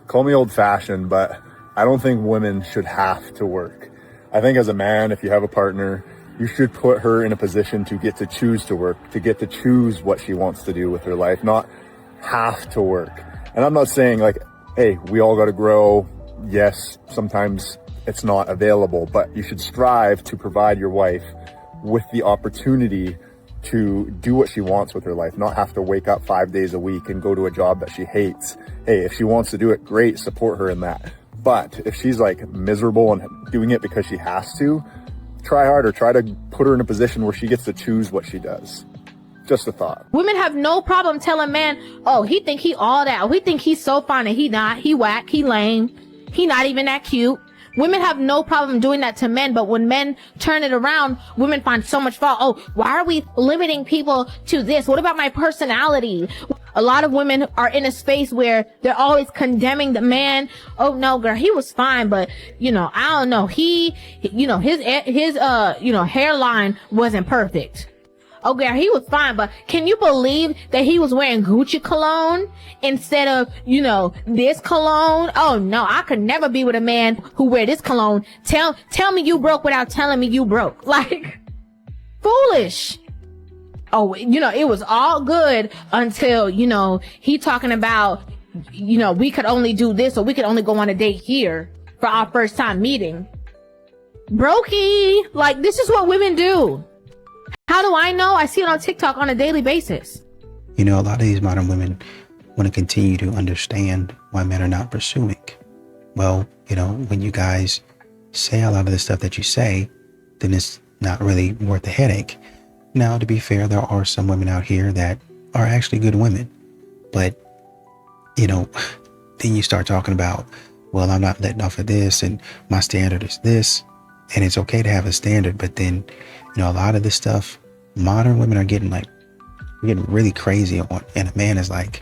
call me old fashioned, but I don't think women should have to work. I think as a man, if you have a partner, you should put her in a position to get to choose to work, to get to choose what she wants to do with her life, not have to work. And I'm not saying like, hey, we all got to grow. Yes, sometimes it's not available, but you should strive to provide your wife with the opportunity to do what she wants with her life, not have to wake up 5 days a week and go to a job that she hates. Hey, if she wants to do it, great, support her in that. But if she's like miserable and doing it because she has to, try harder, try to put her in a position where she gets to choose what she does. Just a thought. Women have no problem telling men, oh, he think he all that. We think he's so fine and he not. He whack, he lame. He not even that cute. Women have no problem doing that to men, but when men turn it around, women find so much fault. Oh, why are we limiting people to this? What about my personality? A lot of women are in a space where they're always condemning the man. Oh no, girl, he was fine, but I don't know. His hairline wasn't perfect. Oh, girl, he was fine, but can you believe that he was wearing Gucci cologne instead of, this cologne? Oh no, I could never be with a man who wear this cologne. Tell me you broke without telling me you broke. Like, foolish. Oh, it was all good until, he talking about, we could only do this or we could only go on a date here for our first time meeting. Brokey. Like, this is what women do. How do I know? I see it on TikTok on a daily basis. A lot of these modern women want to continue to understand why men are not pursuing. Well, when you guys say a lot of the stuff that you say, then it's not really worth the headache. Now, to be fair, there are some women out here that are actually good women. But, then you start talking about, well, I'm not letting off of this and my standard is this. And it's okay to have a standard, but then, a lot of this stuff, modern women are getting really crazy on, and a man is like,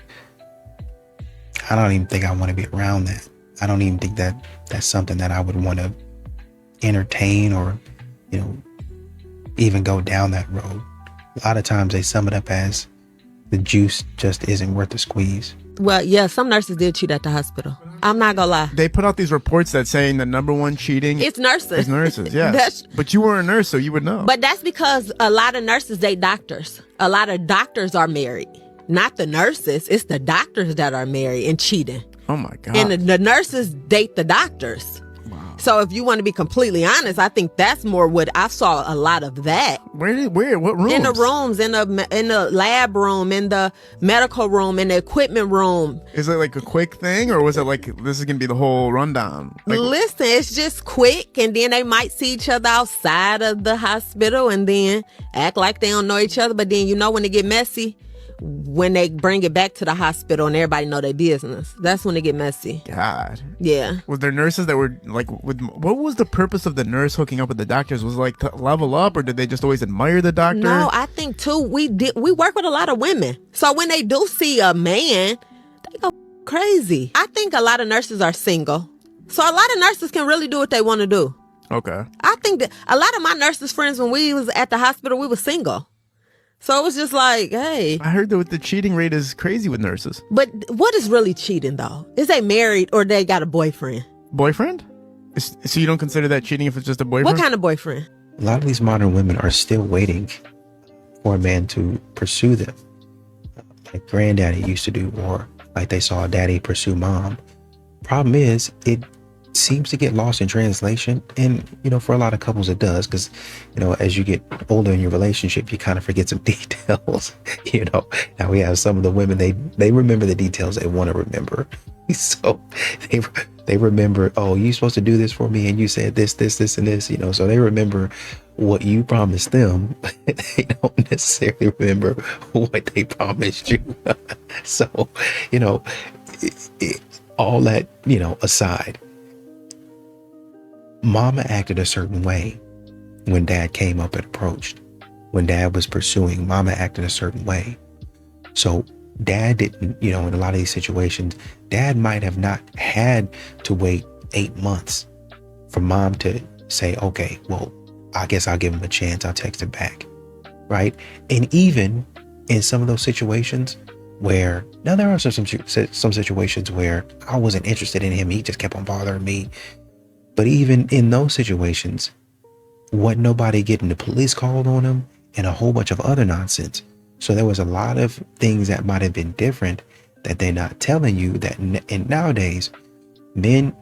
I don't even think I want to be around that. I don't even think that that's something that I would want to entertain or, even go down that road. A lot of times they sum it up as the juice just isn't worth the squeeze. Well, yeah, some nurses did cheat at the hospital. I'm not gonna lie. They put out these reports that saying the number one cheating it's nurses. It's nurses, yes. But you were a nurse, so you would know. But that's because a lot of nurses date doctors. A lot of doctors are married. Not the nurses. It's the doctors that are married and cheating. Oh my God. And the nurses date the doctors. Wow. So if you want to be completely honest, I think that's more what I saw a lot of that. Where? What rooms? In the rooms, in the lab room, in the medical room, in the equipment room. Is it like a quick thing, or was it like this is gonna be the whole rundown? Listen, it's just quick, and then they might see each other outside of the hospital, and then act like they don't know each other. But then when it get messy, when they bring it back to the hospital and everybody know their business, that's when it get messy. God. Yeah. Was there nurses that were like, what was the purpose of the nurse hooking up with the doctors? Was it like to level up, or did they just always admire the doctor? No, I think too, we work with a lot of women. So when they do see a man, they go crazy. I think a lot of nurses are single. So a lot of nurses can really do what they want to do. Okay. I think that a lot of my nurses friends, when we was at the hospital, we were single. So it was just like, hey. I heard that the cheating rate is crazy with nurses. But what is really cheating, though? Is they married or they got a boyfriend? Boyfriend? So you don't consider that cheating if it's just a boyfriend? What kind of boyfriend? A lot of these modern women are still waiting for a man to pursue them. Like granddaddy used to do, or like they saw daddy pursue mom. Problem is, it seems to get lost in translation, and for a lot of couples it does, because as you get older in your relationship, you kind of forget some details. Now we have some of the women, they remember the details they want to remember. So they remember, oh, you're supposed to do this for me, and you said this and this, so they remember what you promised them, but they don't necessarily remember what they promised you. So all that aside, Mama acted a certain way when Dad came up and approached. When Dad was pursuing, Mama acted a certain way. So Dad didn't, in a lot of these situations, Dad might have not had to wait 8 months for Mom to say, okay, well, I guess I'll give him a chance. I'll text him back. Right. And even in some of those situations, where now there are some situations where I wasn't interested in him. He just kept on bothering me. But even in those situations, wasn't nobody getting the police called on him and a whole bunch of other nonsense. So there was a lot of things that might have been different that they're not telling you that. And nowadays, men,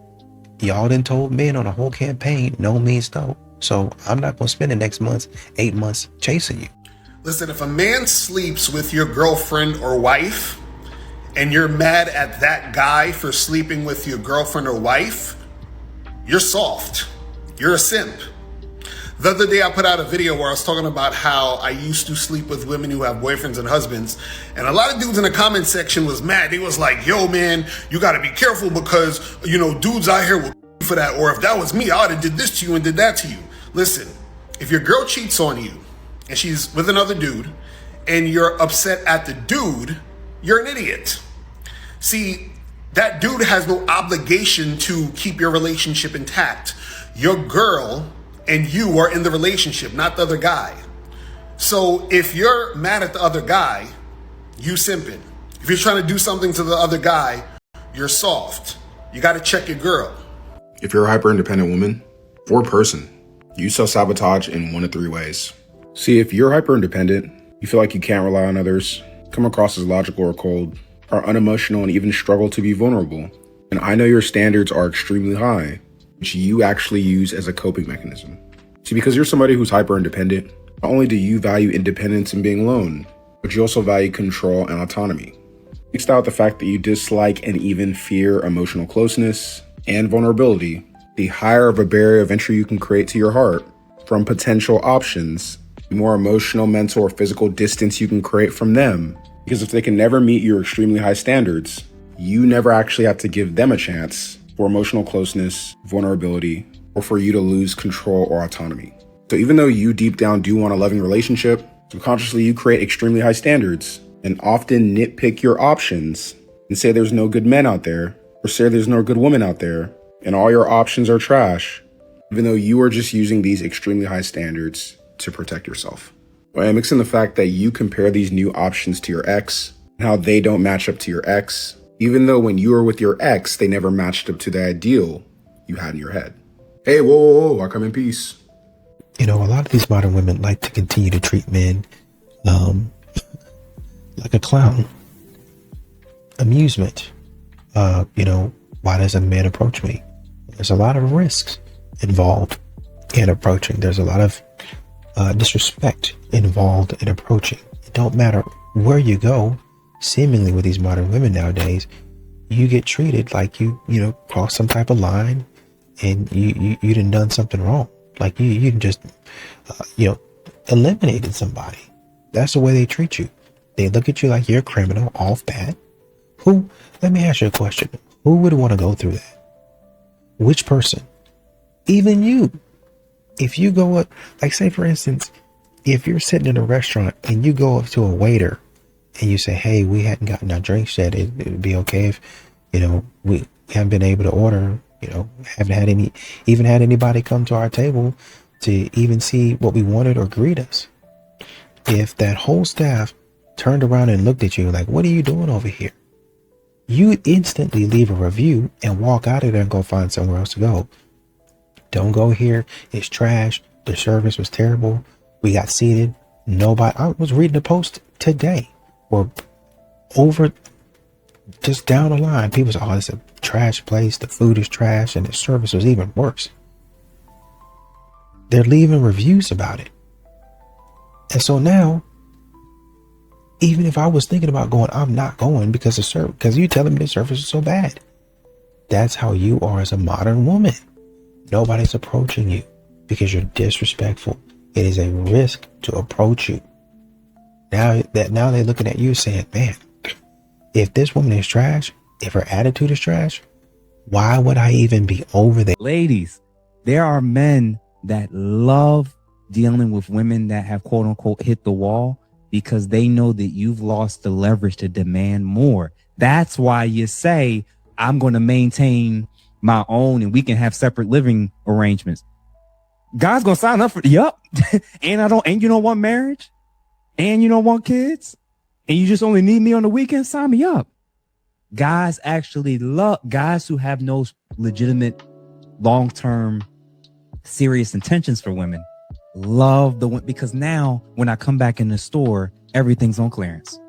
y'all done told men on a whole campaign, no means no. So I'm not going to spend the next 8 months chasing you. Listen, if a man sleeps with your girlfriend or wife and you're mad at that guy for sleeping with your girlfriend or wife, you're soft. You're a simp. The other day I put out a video where I was talking about how I used to sleep with women who have boyfriends and husbands. And a lot of dudes in the comment section was mad. They was like, yo, man, you got to be careful because, you know, dudes out here will for that. Or if that was me, I would have did this to you and did that to you. Listen, if your girl cheats on you and she's with another dude and you're upset at the dude, you're an idiot. See, that dude has no obligation to keep your relationship intact. Your girl and you are in the relationship, not the other guy. So if you're mad at the other guy, you simping. If you're trying to do something to the other guy, you're soft. You got to check your girl. If you're a hyper-independent woman or person, you self-sabotage in one of three ways. See, if you're hyper-independent, you feel like you can't rely on others, come across as logical or cold, are unemotional, and even struggle to be vulnerable. And I know your standards are extremely high, which you actually use as a coping mechanism. See, because you're somebody who's hyper-independent, not only do you value independence and being alone, but you also value control and autonomy. Mixed out with the fact that you dislike and even fear emotional closeness and vulnerability, the higher of a barrier of entry you can create to your heart from potential options, the more emotional, mental, or physical distance you can create from them. Because if they can never meet your extremely high standards, you never actually have to give them a chance for emotional closeness, vulnerability, or for you to lose control or autonomy. So even though you deep down do want a loving relationship, subconsciously you create extremely high standards and often nitpick your options and say there's no good men out there, or say there's no good women out there, and all your options are trash, even though you are just using these extremely high standards to protect yourself. Well, mix in the fact that you compare these new options to your ex and how they don't match up to your ex, even though when you were with your ex, they never matched up to the ideal you had in your head. Hey, whoa, I come in peace. You know, a lot of these modern women like to continue to treat men like a clown. Amusement. You know, why does a man approach me? There's a lot of risks involved in approaching. There's a lot of disrespect involved in approaching. It don't matter where you go, seemingly with these modern women nowadays, you get treated like you crossed some type of line and you done something wrong. Like you just, eliminated somebody. That's the way they treat you. They look at you like you're a criminal off bat. Let me ask you a question. Who would want to go through that? Which person? Even you. If you go up, like say for instance, if you're sitting in a restaurant and you go up to a waiter and you say, hey, we hadn't gotten our drinks yet. It'd be okay if, we haven't been able to order, haven't had anybody come to our table to even see what we wanted or greet us. If that whole staff turned around and looked at you like, what are you doing over here? You instantly leave a review and walk out of there and go find somewhere else to go. Don't go here. It's trash. The service was terrible. We got seated. Nobody. I was reading a post today or over just down the line. People say, oh, it's a trash place. The food is trash and the service was even worse. They're leaving reviews about it. And so now, even if I was thinking about going, I'm not going because you telling me the service is so bad. That's how you are as a modern woman. Nobody's approaching you because you're disrespectful. It is a risk to approach you. Now they're looking at you saying, man, if this woman is trash, if her attitude is trash, why would I even be over there? Ladies, there are men that love dealing with women that have quote unquote hit the wall because they know that you've lost the leverage to demand more. That's why you say, I'm going to maintain my own and we can have separate living arrangements. God's going to sign up for, yup. And you don't want marriage and you don't want kids. and you just only need me on the weekend, sign me up. Guys actually love guys who have no legitimate long-term serious intentions for women. Love the one, because now when I come back in the store, everything's on clearance.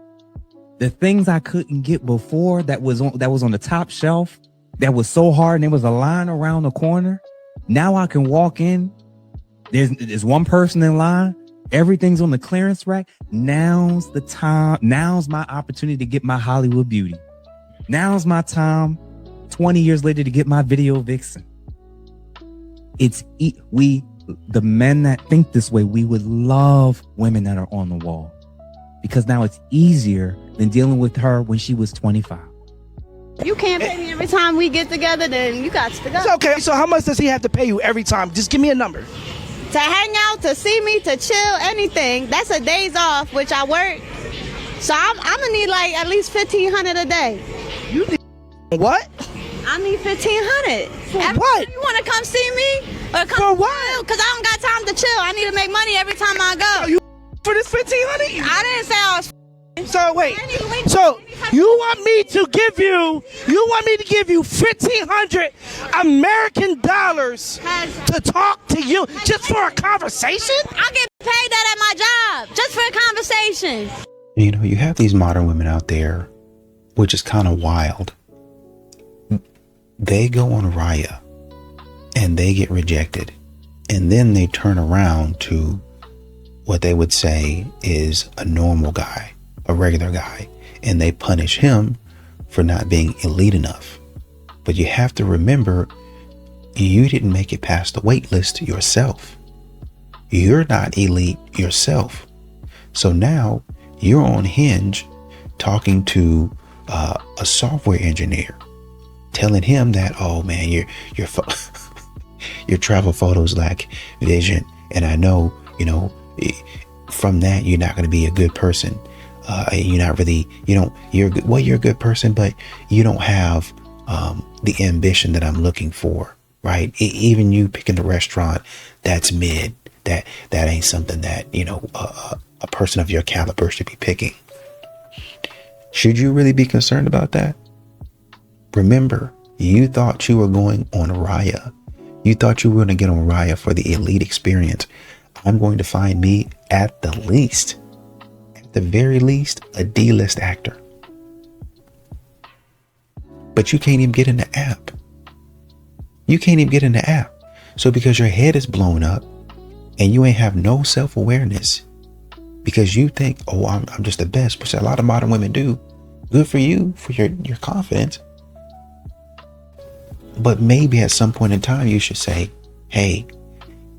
The things I couldn't get before that was on the top shelf, that was so hard and there was a line around the corner. Now I can walk in. There's one person in line. Everything's on the clearance rack. Now's the time. Now's my opportunity to get my Hollywood beauty. Now's my time, 20 years later, to get my video vixen. The men that think this way, we would love women that are on the wall, because now it's easier than dealing with her when she was 25. You can't pay me every time we get together, then you got to go. It's okay. So how much does he have to pay you every time? Just give me a number. To hang out, to see me, to chill, anything. That's a days off, which I work. So I'm gonna need like at least $1,500 a day. You need what? I need $1,500. For what? You want to come see me? Or come For what? Because I don't got time to chill. I need to make money every time I go. So you for this $1,500? I didn't say I was. So wait. So you want me to give you $1,500 American dollars to talk to you just for a conversation? I get paid that at my job just for a conversation. You know, you have these modern women out there, which is kind of wild. They go on Raya and they get rejected, and then they turn around to what they would say is a normal guy, a regular guy, and they punish him for not being elite enough. But you have to remember, you didn't make it past the wait list yourself. You're not elite yourself. So now you're on Hinge talking to a software engineer, telling him that, oh man, your travel photos lack vision, and I know, from that you're not going to be a good person. You're not really, you're a good person, but you don't have the ambition that I'm looking for, right? Even you picking the restaurant, that's mid. That ain't something that a person of your caliber should be picking. Should you really be concerned about that? Remember, you thought you were going on Raya. You thought you were going to get on Raya for the elite experience. I'm going to find me at the very least, a D-list actor. But you can't even get in the app. So because your head is blown up and you ain't have no self-awareness, because you think, oh, I'm just the best, which a lot of modern women do. Good for you, for your confidence. But maybe at some point in time, you should say, hey,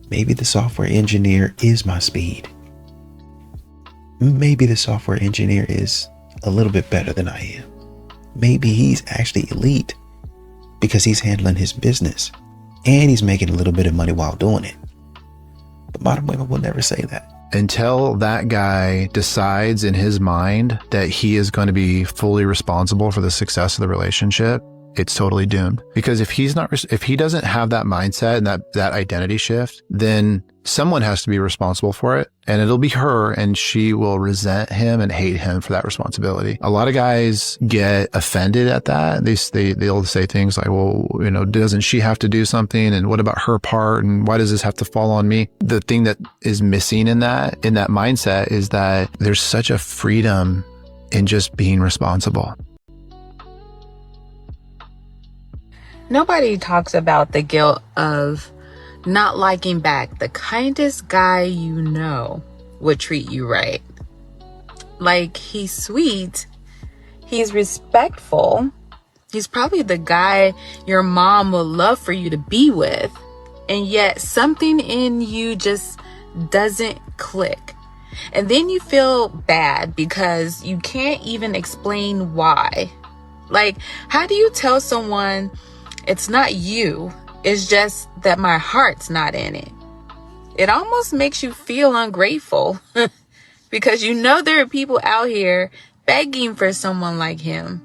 maybe the software engineer is my speed. Maybe the software engineer is a little bit better than I am. Maybe he's actually elite because he's handling his business and he's making a little bit of money while doing it. But modern women will never say that. Until that guy decides in his mind that he is going to be fully responsible for the success of the relationship, it's totally doomed. Because if he doesn't have that mindset and that identity shift, then someone has to be responsible for it, and it'll be her, and she will resent him and hate him for that responsibility. A lot of guys get offended at that. They'll say things like, well, doesn't she have to do something? And what about her part? And why does this have to fall on me? The thing that is missing in that mindset is that there's such a freedom in just being responsible. Nobody talks about the guilt of not liking back. The kindest guy you know would treat you right. Like, he's sweet, he's respectful, he's probably the guy your mom would love for you to be with, and yet something in you just doesn't click. And then you feel bad because you can't even explain why. Like, how do you tell someone it's not you, it's just that my heart's not in it? It almost makes you feel ungrateful because there are people out here begging for someone like him.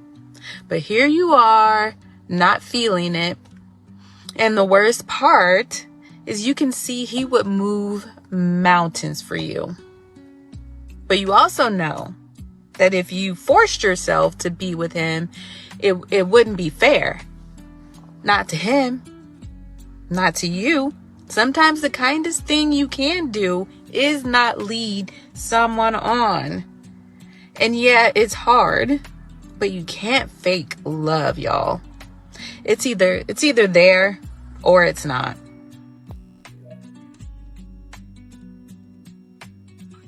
But here you are, not feeling it. And the worst part is you can see he would move mountains for you. But you also know that if you forced yourself to be with him, it wouldn't be fair. Not to him, not to you. Sometimes the kindest thing you can do is not lead someone on. And yeah, it's hard, but you can't fake love, y'all. It's either there or it's not.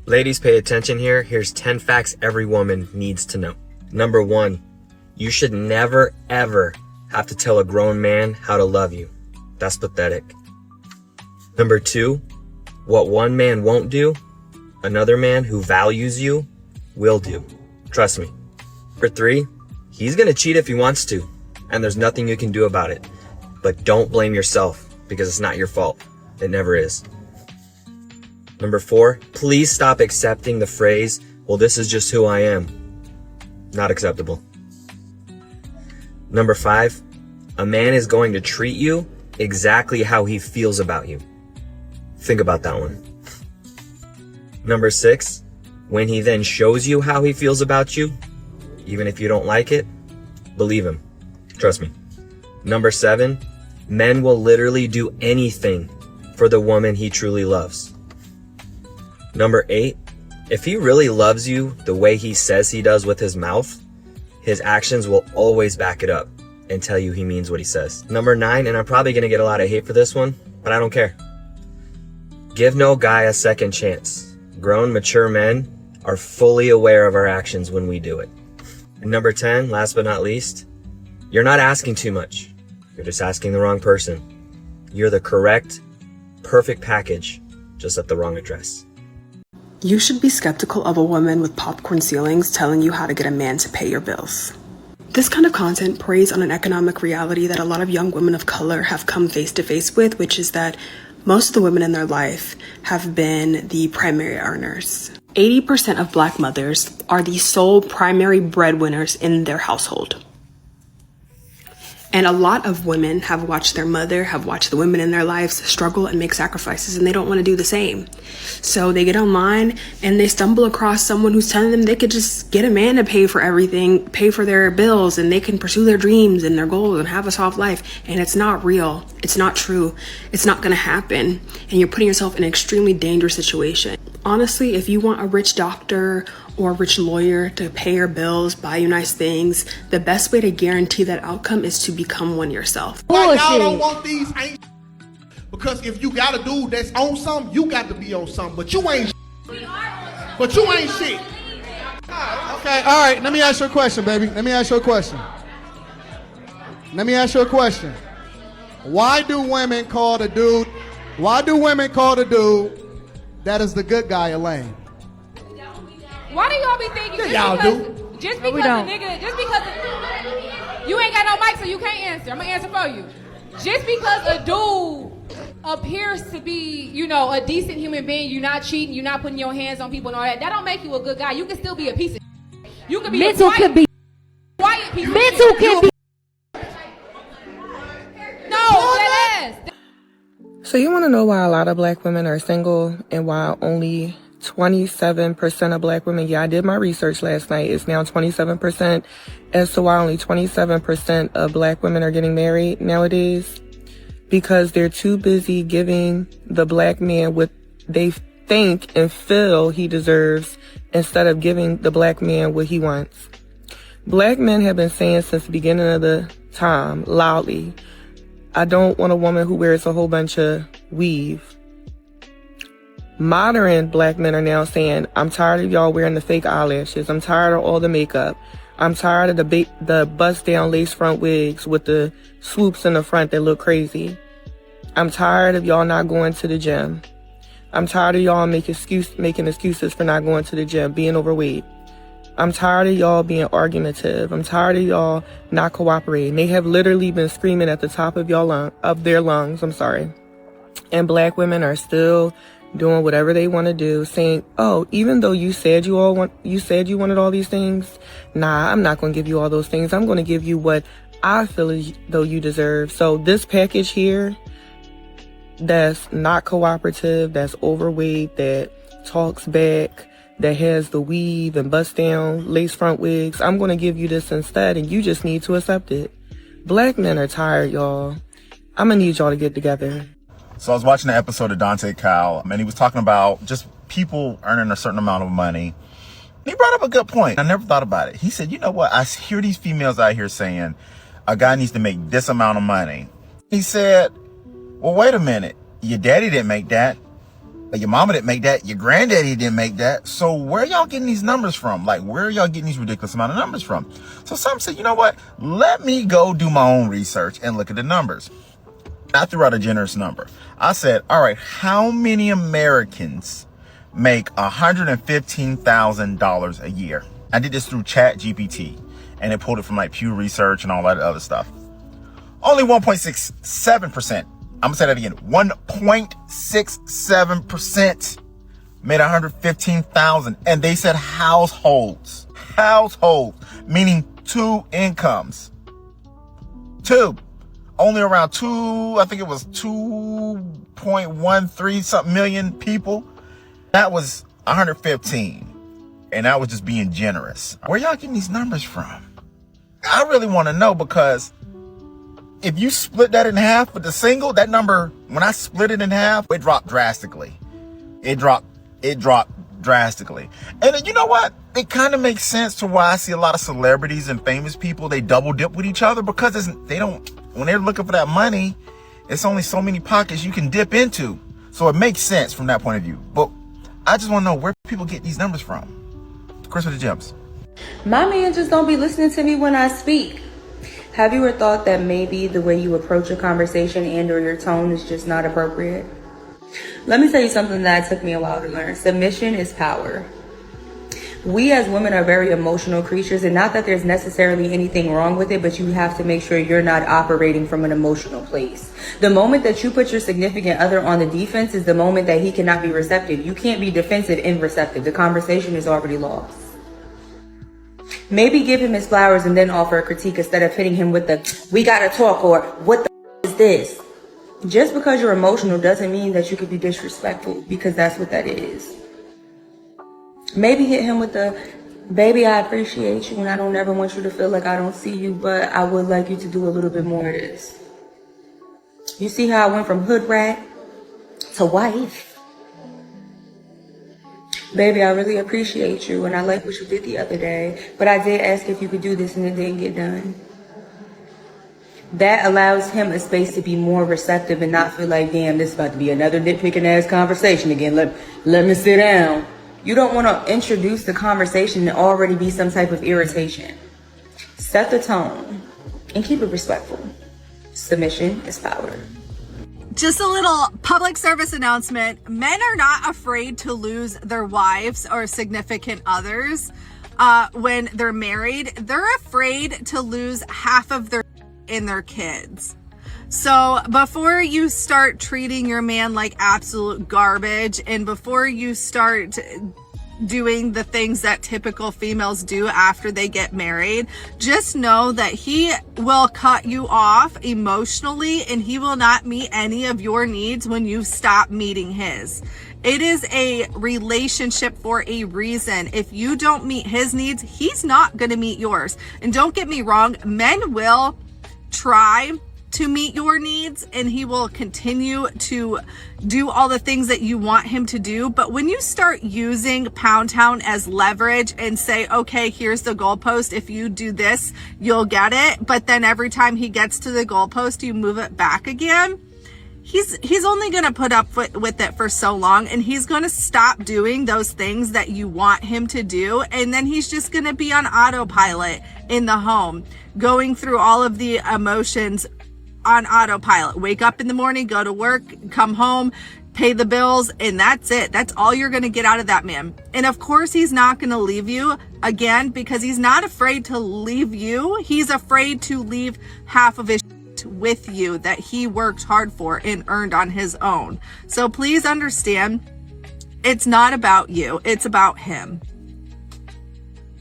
Ladies, pay attention here. Here's 10 facts every woman needs to know. Number 1, you should never, ever have to tell a grown man how to love you. That's pathetic. Number 2, what one man won't do, another man who values you will do. Trust me. Number 3, he's gonna cheat if he wants to, and there's nothing you can do about it. But don't blame yourself, because it's not your fault. It never is. Number 4, please stop accepting the phrase, well, this is just who I am. Not acceptable. Number 5, a man is going to treat you exactly how he feels about you. Think about that one. Number 6, when he then shows you how he feels about you, even if you don't like it, believe him. Trust me. Number 7, men will literally do anything for the woman he truly loves. Number 8, if he really loves you the way he says he does with his mouth, his actions will always back it up and tell you he means what he says. Number 9, and I'm probably gonna get a lot of hate for this one, but I don't care. Give no guy a second chance. Grown, mature men are fully aware of our actions when we do it. And number 10, last but not least, you're not asking too much. You're just asking the wrong person. You're the correct, perfect package, just at the wrong address. You should be skeptical of a woman with popcorn ceilings telling you how to get a man to pay your bills. This kind of content preys on an economic reality that a lot of young women of color have come face to face with, which is that most of the women in their life have been the primary earners. 80% of Black mothers are the sole primary breadwinners in their household. And a lot of women have watched their mother, have watched the women in their lives struggle and make sacrifices, and they don't want to do the same. So they get online and they stumble across someone who's telling them they could just get a man to pay for everything, pay for their bills, and they can pursue their dreams and their goals and have a soft life. And it's not real. It's not true. It's not going to happen. And you're putting yourself in an extremely dangerous situation. Honestly, if you want a rich doctor or a rich lawyer to pay your bills, buy you nice things, the best way to guarantee that outcome is to become one yourself. Like y'all don't want these ain't because if you got a dude that's on something, you got to be on something. But you ain't But you ain't shit. Okay, all right, let me ask you a question, baby. Let me ask you a question. Why do women call the dude that is the good guy a lame? Why do y'all be thinking just because you ain't got no mic, so you can't answer? I'm gonna answer for you. Just because a dude appears to be, a decent human being, you're not cheating, you're not putting your hands on people and all that don't make you a good guy. You can still be a piece of you can be mental a quiet piece mental can be So you want to know why a lot of Black women are single and why only 27% of Black women, I did my research last night, it's now 27%, as to why only 27% of Black women are getting married nowadays? Because they're too busy giving the Black man what they think and feel he deserves instead of giving the Black man what he wants. Black men have been saying since the beginning of the time, loudly, I don't want a woman who wears a whole bunch of weave. Modern Black men are now saying, I'm tired of y'all wearing the fake eyelashes. I'm tired of all the makeup. I'm tired of the bust down lace front wigs with the swoops in the front that look crazy. I'm tired of y'all not going to the gym. I'm tired of y'all making excuses for not going to the gym, being overweight. I'm tired of y'all being argumentative. I'm tired of y'all not cooperating. They have literally been screaming at the top of their lungs. And Black women are still doing whatever they want to do, saying, "Oh, even though you said you wanted all these things, nah, I'm not going to give you all those things. I'm going to give you what I feel as though you deserve." So this package here, that's not cooperative, that's overweight, that talks back, that has the weave and bust down lace front wigs. I'm going to give you this instead, and you just need to accept it. Black men are tired, y'all. I'm going to need y'all to get together. So I was watching an episode of Dante Kyle, and he was talking about just people earning a certain amount of money. He brought up a good point. I never thought about it. He said, you know what? I hear these females out here saying a guy needs to make this amount of money. He said, well, wait a minute. Your daddy didn't make that. Your mama didn't make that. Your granddaddy didn't make that. So where are y'all getting these numbers from? Like, where are y'all getting these ridiculous amount of numbers from? So some said, you know what? Let me go do my own research and look at the numbers. I threw out a generous number. I said, all right, how many Americans make $115,000 a year? I did this through ChatGPT, and it pulled it from like Pew Research and all that other stuff. Only 1.67%. I'm gonna say that again. 1.67% made 115,000, and they said households, meaning 2 incomes. 2. Only around 2.13 something million people. That was 115. And I was just being generous. Where y'all getting these numbers from? I really want to know, because if you split that in half with the single, that number, when I split it in half, it dropped drastically. It dropped drastically. And you know what? It kind of makes sense to why I see a lot of celebrities and famous people, they double dip with each other, because when they're looking for that money, it's only so many pockets you can dip into. So it makes sense from that point of view. But I just want to know where people get these numbers from. Chris with the Gems. My man just don't be listening to me when I speak. Have you ever thought that maybe the way you approach a conversation and or your tone is just not appropriate? Let me tell you something that took me a while to learn. Submission is power. We as women are very emotional creatures, and not that there's necessarily anything wrong with it, but you have to make sure you're not operating from an emotional place. The moment that you put your significant other on the defense is the moment that he cannot be receptive. You can't be defensive and receptive. The conversation is already lost. Maybe give him his flowers and then offer a critique instead of hitting him with the, we gotta talk, or what the is this? Just because you're emotional doesn't mean that you could be disrespectful, because that's what that is. Maybe hit him with the, baby, I appreciate you and I don't ever want you to feel like I don't see you, but I would like you to do a little bit more of this. You see how I went from hood rat to wife? Baby, I really appreciate you and I like what you did the other day, but I did ask if you could do this and it didn't get done. That allows him a space to be more receptive and not feel like, damn, this is about to be another nitpicking ass conversation again. Let me sit down. You don't want to introduce the conversation and already be some type of irritation. Set the tone and keep it respectful. Submission is power. Just a little public service announcement. Men are not afraid to lose their wives or significant others when they're married. They're afraid to lose half of their and their kids. So before you start treating your man like absolute garbage, and before you start doing the things that typical females do after they get married, just know that he will cut you off emotionally and he will not meet any of your needs when you stop meeting his. It is a relationship for a reason. If you don't meet his needs, he's not going to meet yours. And don't get me wrong, men will try to meet your needs and he will continue to do all the things that you want him to do. But when you start using Pound Town as leverage and say, okay, here's the goalpost, if you do this, you'll get it. But then every time he gets to the goalpost, you move it back again. He's only going to put up with it for so long, and he's going to stop doing those things that you want him to do. And then he's just going to be on autopilot in the home, going through all of the emotions on autopilot. Wake up in the morning, go to work, come home, pay the bills, and that's it. That's all you're going to get out of that man. And of course, he's not going to leave you again, because he's not afraid to leave you. He's afraid to leave half of his with you that he worked hard for and earned on his own. So please understand, it's not about you, it's about him.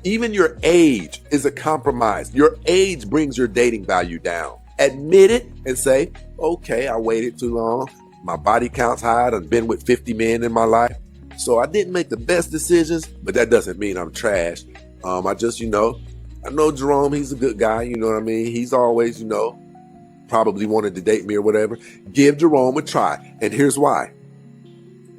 Even your age is a compromise. Your age brings your dating value down. Admit it and say, okay, I waited too long. My body count's high. I've been with 50 men in my life. So I didn't make the best decisions, but that doesn't mean I'm trash. I just, I know Jerome, he's a good guy, you know what I mean? He's always, probably wanted to date me or whatever. Give Jerome a try. And here's why.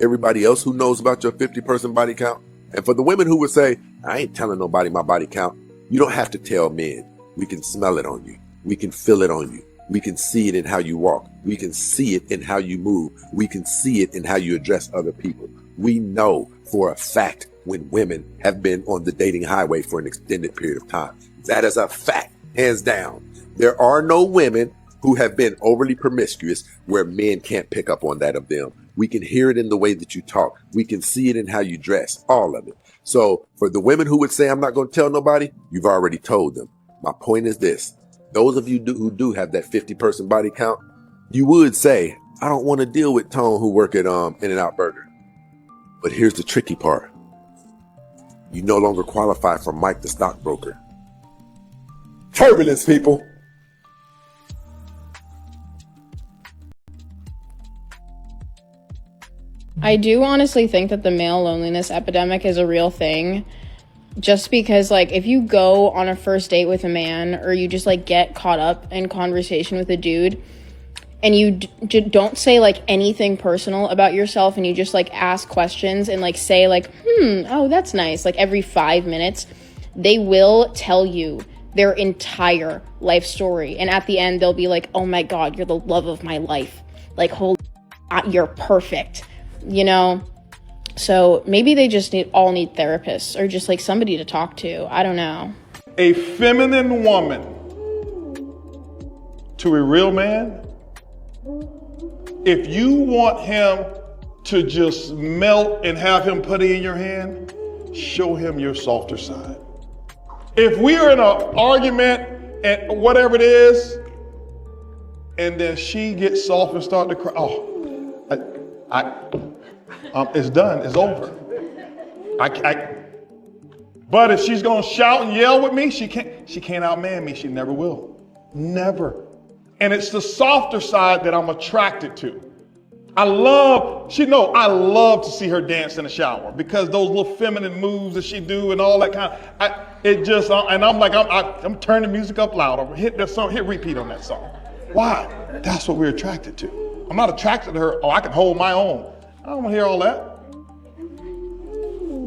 Everybody else who knows about your 50-person body count, and for the women who would say, I ain't telling nobody my body count, you don't have to tell men. We can smell it on you. We can feel it on you. We can see it in how you walk. We can see it in how you move. We can see it in how you address other people. We know for a fact when women have been on the dating highway for an extended period of time. That is a fact, hands down. There are no women who have been overly promiscuous where men can't pick up on that of them. We can hear it in the way that you talk. We can see it in how you dress, all of it. So for the women who would say, I'm not going to tell nobody, you've already told them. My point is this. Those of you who do have that 50-person body count, you would say, I don't want to deal with Tone who work at In-N-Out Burger. But here's the tricky part. You no longer qualify for Mike the stockbroker. Turbulence, people. I do honestly think that the male loneliness epidemic is a real thing. Just because, if you go on a first date with a man or you just, get caught up in conversation with a dude and you don't say, anything personal about yourself and you just, ask questions and, say, oh, that's nice, every 5 minutes, they will tell you their entire life story. And at the end, they'll be like, oh, my God, you're the love of my life. Holy, you're perfect, So maybe they just all need therapists or just somebody to talk to. I don't know. A feminine woman to a real man, if you want him to just melt and have him put it in your hand, show him your softer side. If we are in an argument and whatever it is, and then she gets soft and start to cry, it's done. It's over. But if she's gonna shout and yell with me, she can't outman me. She never will. Never. And it's the softer side that I'm attracted to. I love to see her dance in the shower because those little feminine moves that she do and all that kind of, I'm turning the music up loud. Hit that song, hit repeat on that song. Why? That's what we're attracted to. I'm not attracted to her, I can hold my own. I don't want to hear all that.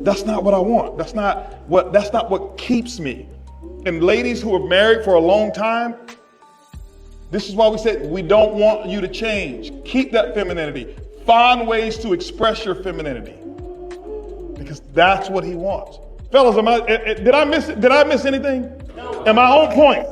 That's not what I want. That's not what keeps me. And ladies who are married for a long time, this is why we said we don't want you to change. Keep that femininity. Find ways to express your femininity. Because that's what he wants. Fellas, did I miss anything? Am I on point?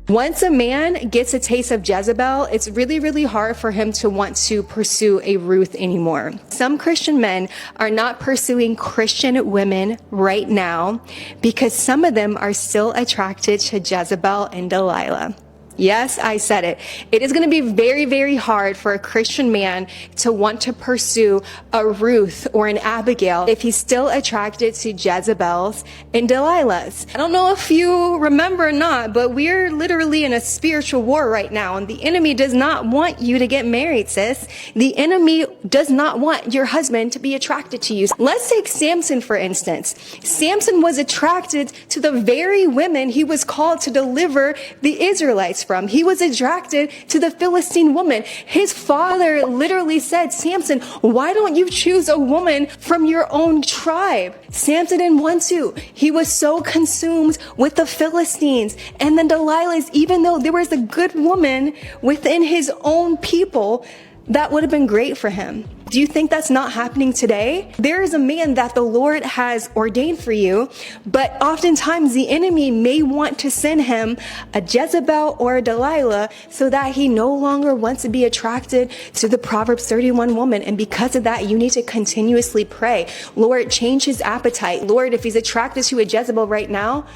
Once a man gets a taste of Jezebel, it's really, really hard for him to want to pursue a Ruth anymore. Some Christian men are not pursuing Christian women right now because some of them are still attracted to Jezebel and Delilah. Yes, I said it. It is going to be very, very hard for a Christian man to want to pursue a Ruth or an Abigail if he's still attracted to Jezebels and Delilahs. I don't know if you remember or not, but we're literally in a spiritual war right now, and the enemy does not want you to get married, sis. The enemy does not want your husband to be attracted to you. Let's take Samson, for instance. Samson was attracted to the very women he was called to deliver the Israelites from. He was attracted to the Philistine woman. His father literally said, Samson, why don't you choose a woman from your own tribe? Samson didn't want to. He was so consumed with the Philistines and the Delilahs, even though there was a good woman within his own people that would have been great for him. Do you think that's not happening today? There is a man that the Lord has ordained for you, but oftentimes the enemy may want to send him a Jezebel or a Delilah so that he no longer wants to be attracted to the Proverbs 31 woman. And because of that, you need to continuously pray. Lord, change his appetite. Lord, if he's attracted to a Jezebel right now,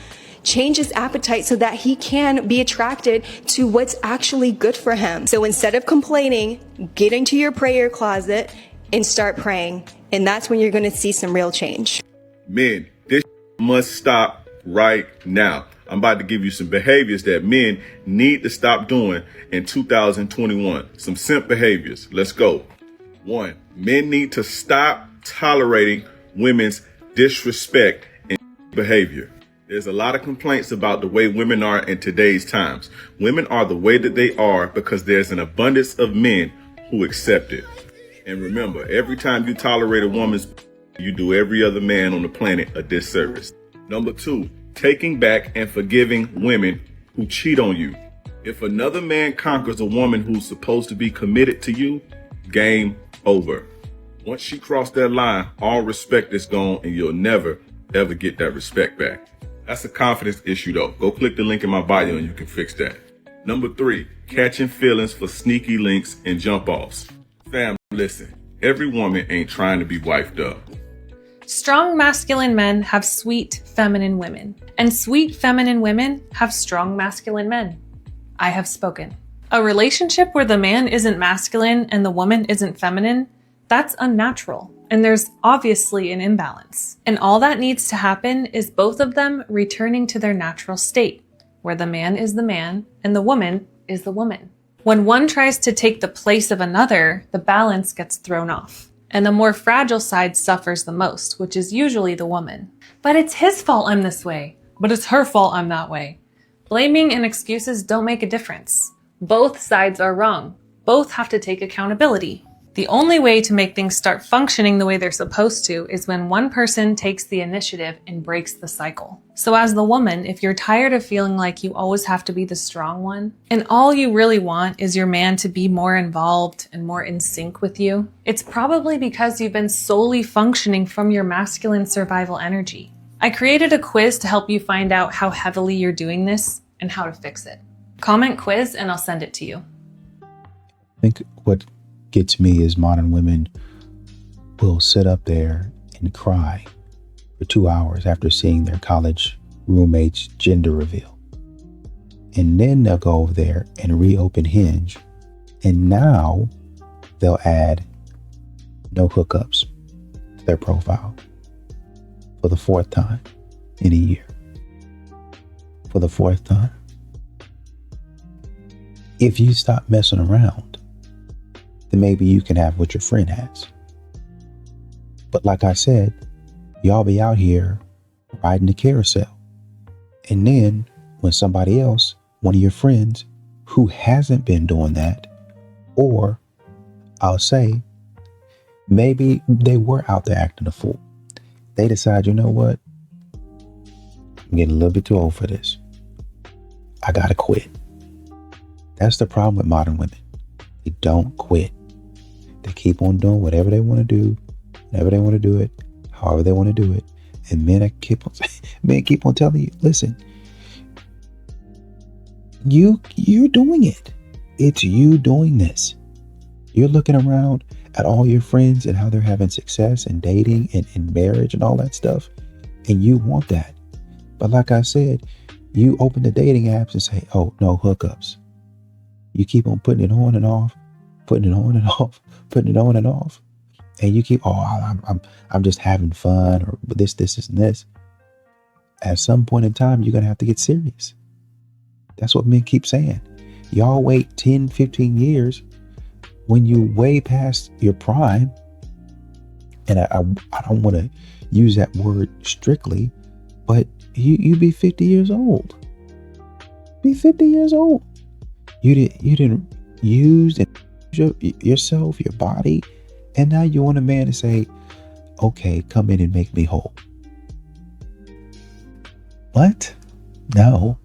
change his appetite so that he can be attracted to what's actually good for him. So instead of complaining, get into your prayer closet and start praying. And that's when you're going to see some real change. Men, this must stop right now. I'm about to give you some behaviors that men need to stop doing in 2021. Some simp behaviors. Let's go. 1. Men need to stop tolerating women's disrespect and behavior. There's a lot of complaints about the way women are in today's times. Women are the way that they are because there's an abundance of men who accept it. And remember, every time you tolerate a woman's, you do every other man on the planet a disservice. Number 2, taking back and forgiving women who cheat on you. If another man conquers a woman who's supposed to be committed to you, game over. Once she crossed that line, all respect is gone and you'll never, ever get that respect back. That's a confidence issue though. Go click the link in my bio and you can fix that. Number 3, catching feelings for sneaky links and jump offs. Fam, listen, every woman ain't trying to be wifed up. Strong masculine men have sweet feminine women, and sweet feminine women have strong masculine men. I have spoken. A relationship where the man isn't masculine and the woman isn't feminine, that's unnatural. And there's obviously an imbalance. And all that needs to happen is both of them returning to their natural state, where the man is the man and the woman is the woman. When one tries to take the place of another, the balance gets thrown off. And the more fragile side suffers the most, which is usually the woman. But it's his fault I'm this way. But it's her fault I'm that way. Blaming and excuses don't make a difference. Both sides are wrong. Both have to take accountability. The only way to make things start functioning the way they're supposed to is when one person takes the initiative and breaks the cycle. So as the woman, if you're tired of feeling like you always have to be the strong one, and all you really want is your man to be more involved and more in sync with you, it's probably because you've been solely functioning from your masculine survival energy. I created a quiz to help you find out how heavily you're doing this and how to fix it. Comment quiz and I'll send it to you. I think what gets me is modern women will sit up there and cry for 2 hours after seeing their college roommate's gender reveal. And then they'll go over there and reopen Hinge. And now they'll add no hookups to their profile for the 4th time in a year. For the 4th time. If you stop messing around, then maybe you can have what your friend has. But like I said, y'all be out here riding the carousel. And then when somebody else, one of your friends who hasn't been doing that, or I'll say, maybe they were out there acting a fool. They decide, you know what? I'm getting a little bit too old for this. I gotta quit. That's the problem with modern women. They don't quit. They keep on doing whatever they want to do, whenever they want to do it, however they want to do it. And men keep on telling you, listen, you're doing it. It's you doing this. You're looking around at all your friends and how they're having success and dating and in marriage and all that stuff. And you want that. But like I said, you open the dating apps and say, oh, no hookups. You keep on putting it on and off, putting it on and off, putting it on and off. And you keep, I'm just having fun or this, and this. At some point in time, you're going to have to get serious. That's what men keep saying. Y'all wait 10, 15 years when you way past your prime. And I don't want to use that word strictly, but you be 50 years old. Be 50 years old. You didn't use yourself, your body, and now you want a man to say, okay, come in and make me whole. What? No.